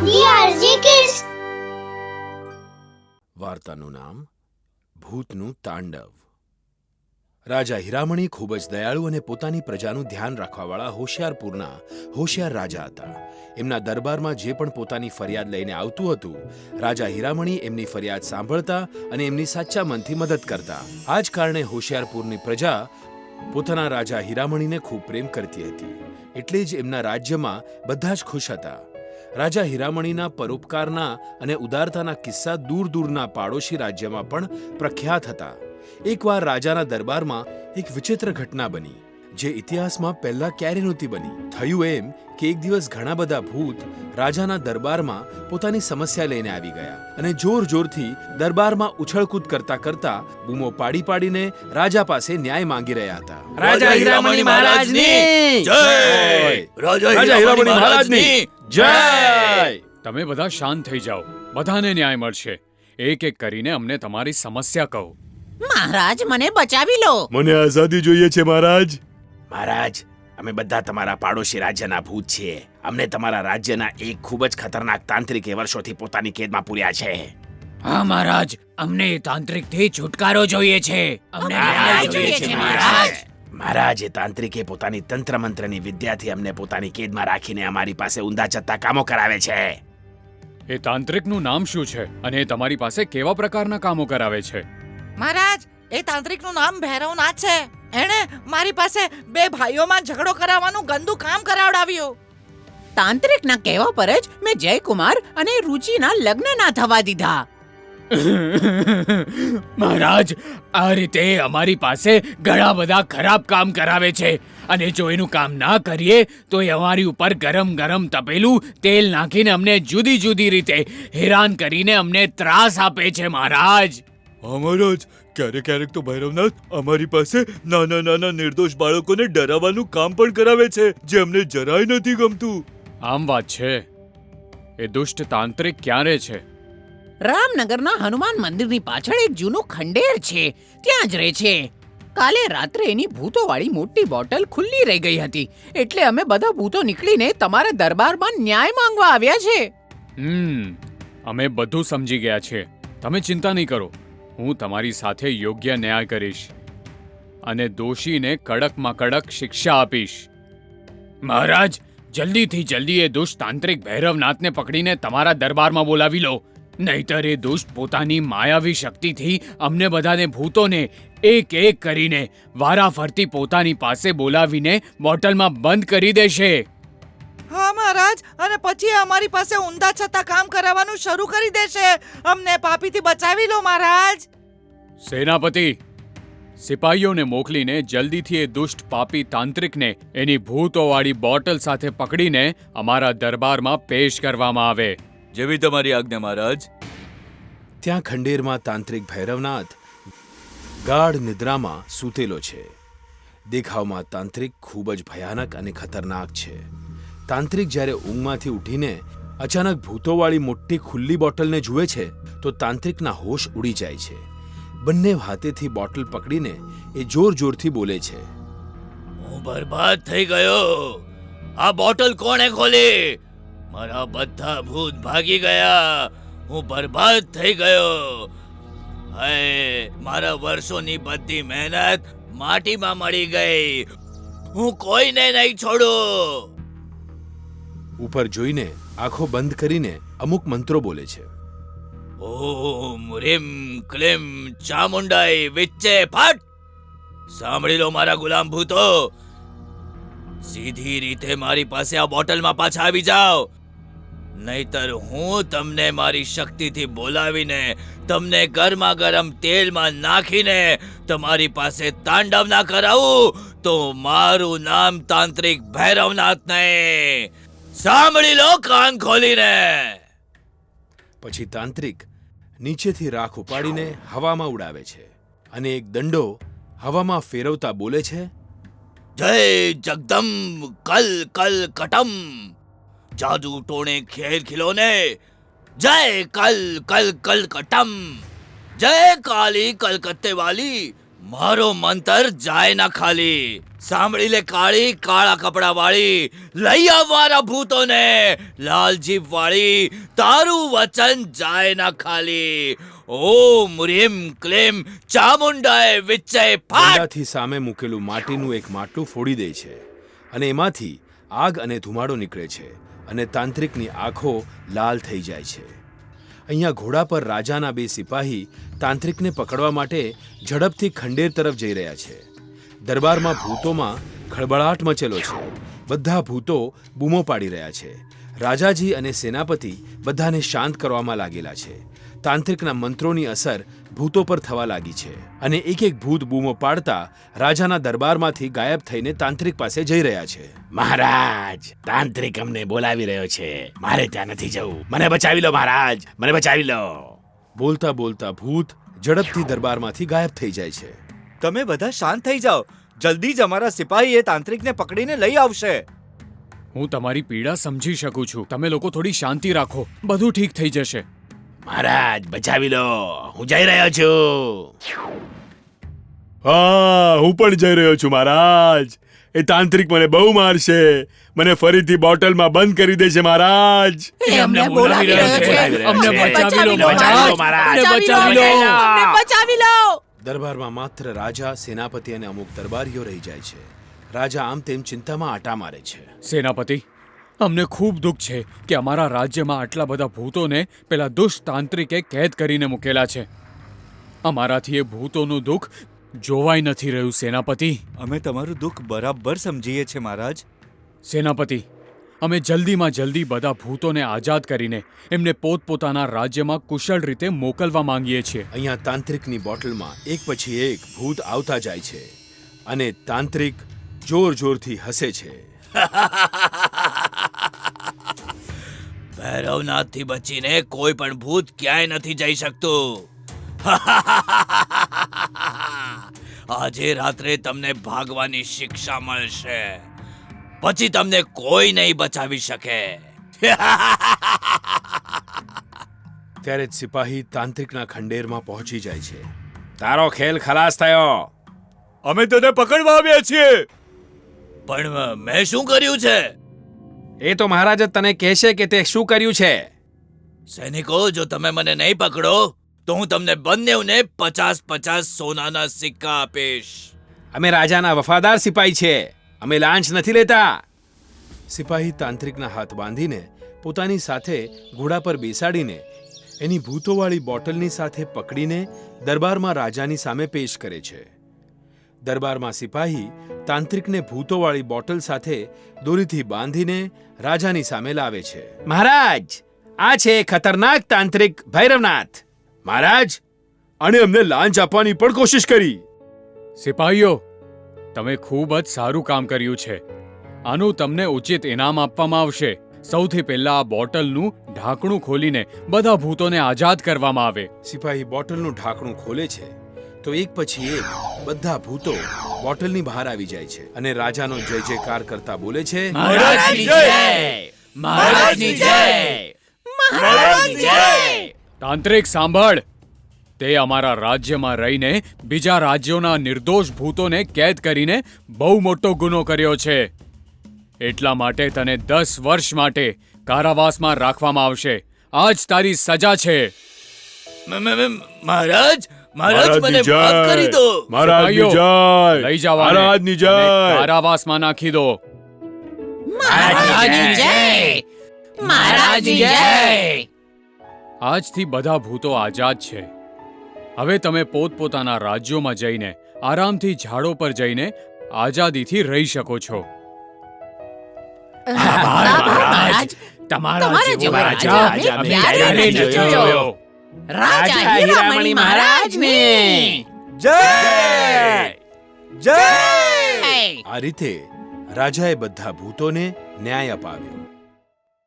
DRG Kids. વાર્તાનું નામ ભૂતનું તાંડવ. રાજા હીરામણી ખૂબ જ દયાળુ અને પોતાની પ્રજાનું ધ્યાન રાખવાવાળા હોશિયારપુરના હોશિયાર રાજા હતા. એમના દરબારમાં જે પણ પોતાની ફરિયાદ લઈને આવતું હતું, રાજા હીરામણી એમની ફરિયાદ સાંભળતા અને એમની સાચા મનથી મદદ કરતા. આ જ કારણે હોશિયારપુરની પ્રજા પોતાના રાજા હીરામણીને ખૂબ પ્રેમ કરતી હતી. એટલે જ એમના રાજ્યમાં બધા જ ખુશ હતા. રાજા હીરામણીના પરોપકારના અને ઉદારતાના કિસ્સા દૂર દૂરના પાડોશી રાજ્યમાં પણ પ્રખ્યાત હતા. એકવાર રાજાના દરબારમાં એક વિચિત્ર ઘટના બની, જે ઇતિહાસમાં પહેલા ક્યારેય નહોતી બની. થયું એમ કે એક દિવસ ઘણા બધા ભૂત રાજાના દરબારમાં પોતાની સમસ્યા લઈને આવી ગયા અને જોર જોરથી દરબારમાં ઉછળકૂદ કરતા કરતા બૂમો પાડી પાડીને રાજા પાસે ન્યાય માંગી રહ્યા હતા. રાજા હીરામણી મહારાજની જય! રાજા હીરામણી મહારાજની જય! તમે બધા શાંત થઈ જાઓ. બધાને ન્યાય મળશે. એક એક કરીને અમને તમારી સમસ્યા કહો. મહારાજ, મને બચાવી લો. મને આઝાદી જોઈએ છે મહારાજ. મહારાજ, અમે બધા તમારા પાડોશી રાજ્યના ભૂત છીએ. અમને તમારા રાજ્યના એક ખૂબ જ ખતરનાક તાંત્રિકે વર્ષોથી પોતાની કેદમાં પૂર્યા છે. હા મહારાજ, અમને તાંત્રિકથી છુટકારો જોઈએ છે. અમને ન્યાય જોઈએ છે મહારાજ. મહારાજ, એ તાંત્રિકે પોતાની તંત્ર મંત્રની વિદ્યાથી અમને પોતાની કેદમાં રાખીને અમારી પાસે ઊંધા ચત્તા કામો કરાવે છે. એ તાંત્રિકનું નામ શું છે અને એ તમારી પાસે કેવા પ્રકારના કામો કરાવે છે? મહારાજ, એ તાંત્રિકનું નામ ભૈરવનાથ છે. એણે મારી પાસે બે ભાઈઓમાં ઝઘડો કરાવવાનું ગંદુ કામ કરાવડાવ્યું. તાંત્રિકના કહેવા પર જ મેં જયકુમાર અને રુચિના લગ્ન ના થવા દીધા. મહારાજ, આ રીતે અમારી પાસે ઘણા બધા ખરાબ કામ કરાવે છે અને જો એનું કામ ના કરીએ તો એ અમારી ઉપર ગરમ ગરમ તપેલું તેલ નાખીને અમને જુદી જુદી રીતે હેરાન કરીને અમને ત્રાસ આપે છે મહારાજ. મહારાજ, ક્યારેક ક્યારેક તો ભૈરવનાથ અમારી પાસે નાના નાના નિર્દોષ બાળકોને ડરાવવાનું કામ પણ કરાવે છે, જે અમને જરાય નથી ગમતું. આમ વાત છે. એ દુષ્ટ તાંત્રિક ક્યારે છે? રામનગરના હનુમાન મંદિરની પાછળ એક જૂનું ખંડેર છે, ત્યાં જ રહે છે. કાલે રાત્રે એની ભૂતોવાળી મોટી બોટલ ખુલ્લી રહી ગઈ હતી, એટલે અમે બધા ભૂતો નીકળીને તમારા દરબારમાં ન્યાય માંગવા આવ્યા છે. અમે બધું સમજી ગયા છીએ. તમે ચિંતા નહીં કરો. હું તમારી સાથે યોગ્ય ન્યાય કરીશ અને દોષીને કડકમાં કડક શિક્ષા આપીશ. મહારાજ, જલ્દીથી જલ્દી એ દુષ્ટ તાંત્રિક ભૈરવનાથને પકડીને તમારા દરબારમાં બોલાવી લો. નહીતર એ દુષ્ટ પોતાની માયાવી શક્તિથી અમને બધાને ભૂતોને એક એક કરીને વારાફરતી પોતાની પાસે બોલાવીને બોટલમાં બંધ કરી દેશે. હા મહારાજ, અને પછી અમારી પાસે ઊંધા છતાં કામ કરાવવાનું શરૂ કરી દેશે. અમને પાપીથી બચાવી લો મહારાજ. સેનાપતિ, સિપાહીઓને મોકલીને જલ્દીથી એ દુષ્ટ પાપી તાંત્રિકને એની ભૂતોવાળી બોટલ સાથે પકડીને અમારા દરબારમાં પેશ કરવામાં આવે. જેવી તમારી આજ્ઞા મહારાજ. ત્યાં ખંડેરમાં તાંત્રિક ભૈરવનાથ ગાઢ નિદ્રામાં સૂતેલો છે. દેખાવમાં તાંત્રિક ખૂબ જ ભયાનક અને ખતરનાક છે. તાંત્રિક જ્યારે ઊંઘમાંથી ઉઠીને અચાનક ભૂતોવાળી મોટી ખુલ્લી બોટલને જુએ છે તો તાંત્રિકના હોશ ઉડી જાય છે. બંને હાથેથી બોટલ પકડીને એ જોર જોરથી બોલે છે, હું બરબાદ થઈ ગયો. આ બોટલ કોણે ખોલી? મારા બધા ભૂત ભાગી ગયા. હું બરબાદ થઈ ગયો. હાય, મારા વર્ષોની બધી મહેનત માટીમાં મળી ગઈ. હું કોઈને નહીં છોડું. ઉપર જોઈને આંખો બંધ કરીને અમુક મંત્રો બોલે છે. ઓમ રીમ ક્લીમ ચામુંડાઈ વિચ્ચે ફાટ. સાંભળી લો મારા ગુલામ ભૂતો, સીધી રીતે મારી પાસે આ બોટલમાં પાછા આવી જાઓ. નહીતર હું તમને મારી શક્તિથી બોલાવીને તમને ગરમા ગરમ તેલમાં નાખીને તમારી પાસે તાંડવ ના કરાવું તો મારું નામ તાંત્રિક ભૈરવનાથ નહીં. સાંભળી લો કાન ખોલીને. પછી તાંત્રિક નીચેથી રાખ ઉપાડીને હવામાં ઉડાવે છે અને એક દંડો હવામાં ફેરવતા બોલે છે, જય જગદંબ કલ કલ કટમ. જાદુ ટોણે ખેલ ખિલોને. જય કલ કલ કલ કટમ. જય કાલી કલકત્તે વાલી. મારો મંતર જાય ના ખાલી. સાંભળી લે કાળી, કાળા કપડા વાળી, લઈ આવ મારા ભૂતોને. લાલ જીભ વાળી, તારું વચન જાય ના ખાલી. ઓમ રીમ ક્લેમ ચામુંડાય વિચ્ચય ફાટ. દંડાથી સામે મૂકેલું માટીનું એક માટલું ફોડી દે છે અને એમાંથી આગ અને ધુમાડો નીકળે છે અને તાંત્રિકની આંખો લાલ થઈ જાય છે. અહીંયા ઘોડા પર રાજાના બે સિપાહી તાંત્રિકને પકડવા માટે ઝડપથી ખંડેર તરફ જઈ રહ્યા છે. દરબારમાં ભૂતોમાં ખળબળાટ મચેલો છે. બધા ભૂતો બૂમો પાડી રહ્યા છે. રાજાજી અને સેનાપતિ બધાને શાંત કરવામાં લાગેલા છે. તાંત્રિકના મંત્રોની અસર ભૂતો પર થવા લાગી છે અને એક એક ભૂત બૂમો પાડતા રાજાના દરબારમાંથી ગાયબ થઈને તાંત્રિક પાસે જઈ રહ્યા છે. મહારાજ, તાંત્રિક અમને બોલાવી રહ્યો છે. મારે ત્યાં નથી જવું. મને બચાવી લો મહારાજ, મને બચાવી લો. બોલતા બોલતા ભૂત ઝડપથી દરબારમાંથી ગાયબ થઈ જાય છે. તમે બધા શાંત થઈ જાઓ. જલ્દી જ અમારા સિપાહી એ તાંત્રિકને પકડીને લઈ આવશે. હું તમારી પીડા સમજી શકું છું. તમે લોકો થોડી શાંતિ રાખો, બધું ઠીક થઈ જશે. મહારાજ, બચાવી લો. હું જઈ રહ્યો છું. હા, હું પણ જઈ રહ્યો છું મહારાજ. એ તાંત્રિક મને બહુ મારશે. મને ફરીથી બોટલમાં બંધ કરી દેશે મહારાજ. એ અમને બોલાવી રહ્યો છે. અમને બચાવી લો મહારાજ. મહારાજ. અમને બચાવી લો. અમને બચાવી લો. દરબારમાં માત્ર રાજા, સેનાપતિ અને અમુક દરબારીઓ રહી જાય છે. રાજા આમ તેમ ચિંતામાં આટા મારે છે. સેનાપતિ, અમને ખૂબ દુઃખ છે કે અમારા રાજ્યમાં આટલા બધા ભૂતોને પેલા દુષ્ટ તાંત્રિકે કેદ કરીને મૂકેલા છે. અમારાથી એ ભૂતોનું દુઃખ જોવાય નથી રહ્યું. સેનાપતિ, અમે તમારું દુઃખ બરાબર સમજીએ છીએ મહારાજ. સેનાપતિ, અમે જલ્દીમાં જલ્દી બધા ભૂતોને આઝાદ કરીને એમને પોતપોતાના રાજ્યમાં કુશળ રીતે મોકલવા માંગીએ છીએ. અહીંયા તાંત્રિકની બોટલમાં એક પછી એક ભૂત આવતા જાય છે અને તાંત્રિક જોર જોરથી હસે છે. ભૈરવનાથથી બચીને કોઈ પણ ભૂત ક્યાંય નથી જઈ શકતું. આજે રાત્રે તમને ભાગવાની શિક્ષા મળશે. પછી તમને કોઈ નહીં બચાવી શકે. ત્યારે જ સિપાહી તાંત્રિકના ખંડેરમાં પહોંચી જાય છે. તારો ખેલ ખલાસ થયો. અમે તને પકડવા આવ્યા છીએ. પણ મેં શું કર્યું છે? એ તો મહારાજ જ તને કહેશે કે તે શું કર્યું છે. સૈનિકો, જો તમે મને નહીં પકડો તો હું તમને બંનેવને 50-50 સોનાના સિક્કા આપીશ. અમે રાજાના વફાદાર સિપાહી છે. અમે લાંચ નથી લેતા. સિપાહી તાંત્રિકના હાથ બાંધીને પોતાની સાથે ઘોડા પર બેસાડીને એની ભૂતોવાળી બોટલની સાથે પકડીને દરબારમાં રાજાની સામે પેશ કરે છે. દરબારમાં સિપાહી તાંત્રિકને ભૂતોવાળી બોટલ સાથે દોરીથી બાંધીને રાજાની સામે લાવે છે. મહારાજ, આ છે ખતરનાક તાંત્રિક ભૈરવનાથ. મહારાજ, આણે અમને લાંચ આપવાની પણ કોશિશ કરી. સિપાહીઓ, તમે ખૂબ જ સારું કામ કર્યું છે. આનું તમને ઉચિત ઇનામ આપવામાં આવશે. સૌથી પહેલા આ બોટલનું ઢાંકણું ખોલીને બધા ભૂતોને આઝાદ કરવામાં આવે. સિપાહી બોટલનું ઢાંકણું ખોલે છે તો એક પછી એક બધા ભૂતો બોટલની બહાર આવી જાય છે અને રાજાનો જય જયકાર કરતા બોલે છે. મહારાજની જય! મહારાજની જય! મહારાજની જય! તાંત્રિક સાંભળ, તે અમારા રાજ્યમાં રહીને બીજા રાજ્યોના નિર્દોષ ભૂતોને કેદ કરીને બહુ મોટો ગુનો કર્યો છે. એટલા માટે તને 10 વર્ષ માટે કારાવાસમાં રાખવામાં આવશે. આજ તારી સજા છે. મહારાજ, મહારાજ મને માફ કરી દો. સિપાહીઓ, લઈ જાઓ આને મહારાજની જય! અને કારાવાસમાં નાખી દો. મહારાજની જય. મહારાજની જય. આજથી બધા ભૂતો આઝાદ છે. હવે તમે પોતપોતાના રાજ્યોમાં જઈને આરામથી ઝાડો પર જઈને આઝાદીથી રહી શકો છો. મહારાજ, તમારા જેવો રાજા અમે ક્યારેય ક્યારેય નથી નથી જોયો. જોયો. રાજા હીરામણી મહારાજને જય! જય! આ રીતે રાજાએ બધા ભૂતોને ન્યાય અપાવ્યો.